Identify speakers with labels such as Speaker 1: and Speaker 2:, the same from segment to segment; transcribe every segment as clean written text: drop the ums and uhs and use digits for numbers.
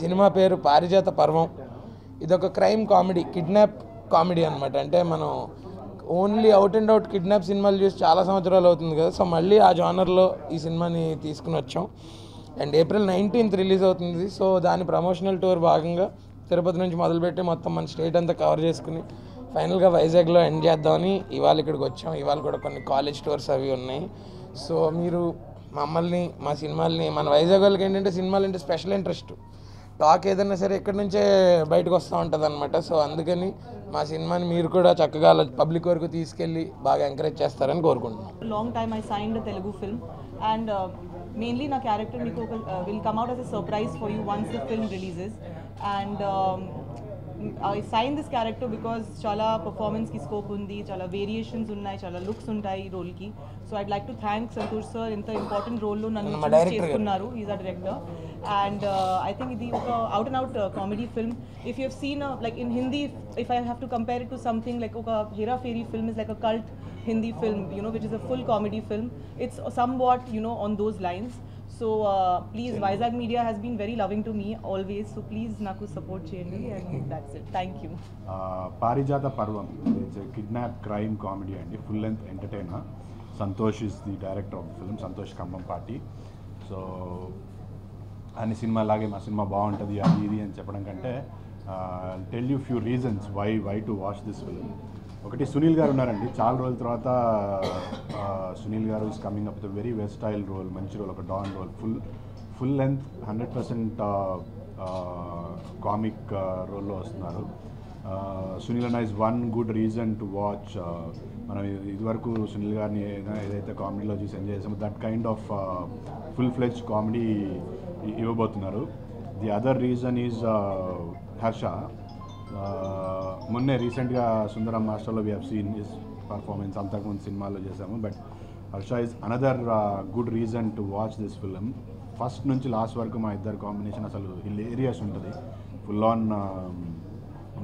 Speaker 1: Cinema పేరు పారిజాత పర్వం. ఇదొక క్రైమ్ కామెడీ, కిడ్నాప్ కామెడీ అనమాట. అంటే మనం only out and out kidnap సినిమాలు చూసి చాలా సంవత్సరాలు అవుతుంది కదా, సో మళ్ళీ ఆ జానర్లో ఈ సినిమాని తీసుకుని వచ్చాం. అండ్ April 19th రిలీజ్ అవుతుంది. సో దాని ప్రమోషనల్ టూర్ భాగంగా తిరుపతి నుంచి మొదలుపెట్టి మొత్తం మన స్టేట్ అంతా కవర్ చేసుకుని ఫైనల్గా వైజాగ్లో ఎండ్ చేద్దామని ఇవాళ ఇక్కడికి వచ్చాం. ఇవాళ కూడా కొన్ని కాలేజ్ టూర్స్ అవి ఉన్నాయి. సో మీరు మమ్మల్ని, మా సినిమాల్ని, మన వైజాగ్ వాళ్ళకి ఏంటంటే సినిమాలు అంటే స్పెషల్ ఇంట్రెస్ట్, టాక్ ఏదైనా సరే ఎక్కడి నుంచే బయటకు వస్తూ ఉంటుంది అనమాట. సో అందుకని మా సినిమాని మీరు కూడా చక్కగా పబ్లిక్ వరకు తీసుకెళ్ళి బాగా ఎంకరేజ్ చేస్తారని కోరుకుంటున్నాం.
Speaker 2: Long time I signed Telugu film and mainly నా క్యారెక్టర్ మీకు will come out as a surprise for you once the film releases. And I signed this character because chala performance ki scope undi, chala variations unnai, chala looks untai role ki. So I'd like to thank Santosh sir inta important role lo nannu choose chestunnaru. He's a director and I think idi oka out and out comedy film. If you have seen like in Hindi, if I have to compare it to something like oka Hera Fairy film is like a cult Hindi film, you know, which is a full comedy film. It's somewhat, you know, on those lines. So please, Vizag Media has been very loving to me always. So please, naku support cheyandi and that's it. Thank you.
Speaker 3: Parijata Parvam, it's a kidnap crime comedy and full length entertainer. Santosh is the director of the film. Santosh Kambampati. So ani cinema lage ma cinema baaguntadi adi idi ani cheppadam kante I'll tell you few reasons why to watch this film. ఒకటి సునీల్ గారు ఉన్నారండి. చాలా రోజుల తర్వాత సునీల్ గారు is coming up with very versatile role, మంచి role, ఒక don role, full length 100% comic రోల్లో వస్తున్నారు. సునీల్ అన్న is one good reason to watch. మనం ఇదివరకు సునీల్ గారిని ఏదైతే కామెడీలో చూసి ఎంజాయ్ చేసామో that kind of full fledge comedy ఇవ్వబోతున్నారు. The other reason is Harsha. మొన్నే రీసెంట్గా సుందరం మాస్టర్లో we have seen his performance, అంతకుముందు సినిమాలో చేసాము. But Harsha is another good reason to watch this film. First నుంచి లాస్ట్ వరకు మా ఇద్దరు కాంబినేషన్ అసలు హిలేరియస్ ఉంటుంది, ఫుల్ ఆన్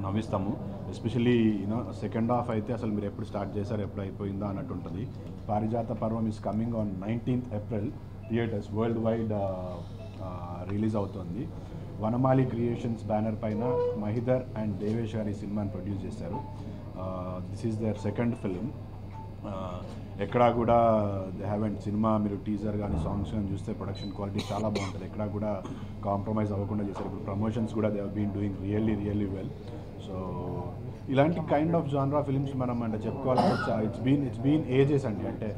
Speaker 3: నవ్విస్తాము. ఎస్పెషలీ యూనో సెకండ్ హాఫ్ అయితే అసలు మీరు ఎప్పుడు స్టార్ట్ చేశారు, ఎప్పుడు అయిపోయిందా అన్నట్టు ఉంటుంది. పారిజాత పర్వం is coming on 19th April theatres world wide release అవుతుంది. వనమాలి క్రియేషన్స్ బ్యానర్ పైన మహిదర్ అండ్ దేవేష్ గారు ఈ సినిమాని ప్రొడ్యూస్ చేశారు. This is their second film. ఎక్కడా కూడా దే హ్యావెంట్ సినిమా మీరు టీజర్ కానీ సాంగ్స్ కానీ చూస్తే ప్రొడక్షన్ క్వాలిటీ చాలా బాగుంటుంది, ఎక్కడా కూడా కాంప్రమైజ్ అవ్వకుండా చేశారు. ఇప్పుడు ప్రమోషన్స్ కూడా they have been doing really well. So ఇలాంటి కైండ్ ఆఫ్ జానరా ఫిలిమ్స్ మనం అంటే చెప్పుకోవాలంటే ఇట్స్ బీన్ ఏజెస్ అండి. అంటే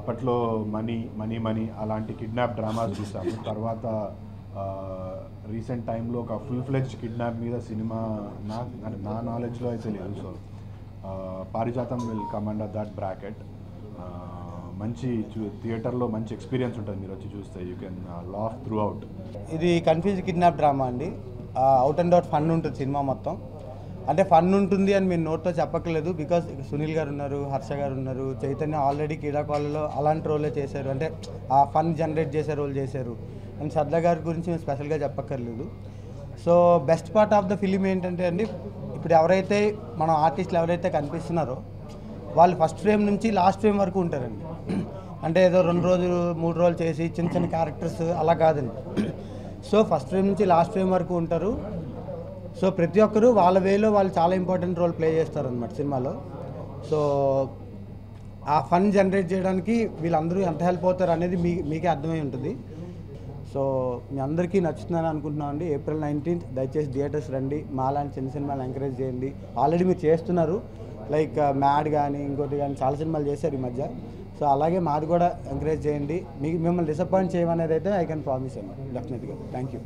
Speaker 3: అప్పట్లో మనీ అలాంటి కిడ్నాప్ డ్రామాస్ చూసాము. తర్వాత రీసెంట్ టైంలో ఒక ఫుల్ ఫ్లెడ్జ్ కిడ్నాప్ మీద సినిమా నా నాలెడ్జ్లో అయితే లేదు. సో పారిజాతం will come under that bracket. మంచి థియేటర్లో మంచి ఎక్స్పీరియన్స్ ఉంటుంది, మీరు వచ్చి చూస్తే you can laugh through out.
Speaker 4: ఇది కన్ఫ్యూజ్ కిడ్నాప్ డ్రామా అండి. అవుట్ అండ్ అవుట్ ఫన్ ఉంటుంది సినిమా మొత్తం. అంటే ఫన్ ఉంటుంది అని మీరు నోట్తో చెప్పక్కర్లేదు, బికాజ్ సునీల్ గారు ఉన్నారు, హర్ష గారు ఉన్నారు, చైతన్య ఆల్రెడీ క్రీడాకాలలో అలాంటి రోలే చేశారు, అంటే ఆ ఫన్ జనరేట్ చేసే రోల్ చేశారు. అండ్ శ్రద్ధ గారి గురించి మేము స్పెషల్గా చెప్పక్కర్లేదు. So best part of the film ఏంటంటే అండి, ఇప్పుడు ఎవరైతే మన ఆర్టిస్టులు ఎవరైతే కనిపిస్తున్నారో వాళ్ళు ఫస్ట్ ఫ్రేమ్ నుంచి లాస్ట్ ఫ్రేమ్ వరకు ఉంటారండి. అంటే ఏదో 2 రోజులు 3 రోజులు చేసి చిన్న క్యారెక్టర్స్ అలా కాదండి. సో ఫస్ట్ ఫ్రేమ్ నుంచి లాస్ట్ ఫ్రేమ్ వరకు ఉంటారు. సో ప్రతి ఒక్కరు వాళ్ళ వేలో వాళ్ళు చాలా ఇంపార్టెంట్ రోల్ ప్లే చేస్తారనమాట సినిమాలో. సో ఆ ఫన్ జనరేట్ చేయడానికి వీళ్ళందరూ ఎంత హెల్ప్ అవుతారు అనేది మీకే అర్థమై ఉంటుంది. సో మీ అందరికీ నచ్చుతుందని అనుకుంటున్నాం అండి. April 19th దయచేసి థియేటర్స్ రండి, మాలాంటి చిన్న సినిమాలు ఎంకరేజ్ చేయండి. ఆల్రెడీ మీరు చేస్తున్నారు, లైక్ మ్యాడ్ కానీ ఇంకోటి కానీ చాలా సినిమాలు చేశారు ఈ మధ్య. సో అలాగే మాది కూడా ఎంకరేజ్ చేయండి. మిమ్మల్ని డిసప్పాయింట్ చేయమనేది అయితే ఐ కెన్ ప్రామిస్ అండి, డెఫినెట్గా. Thank you.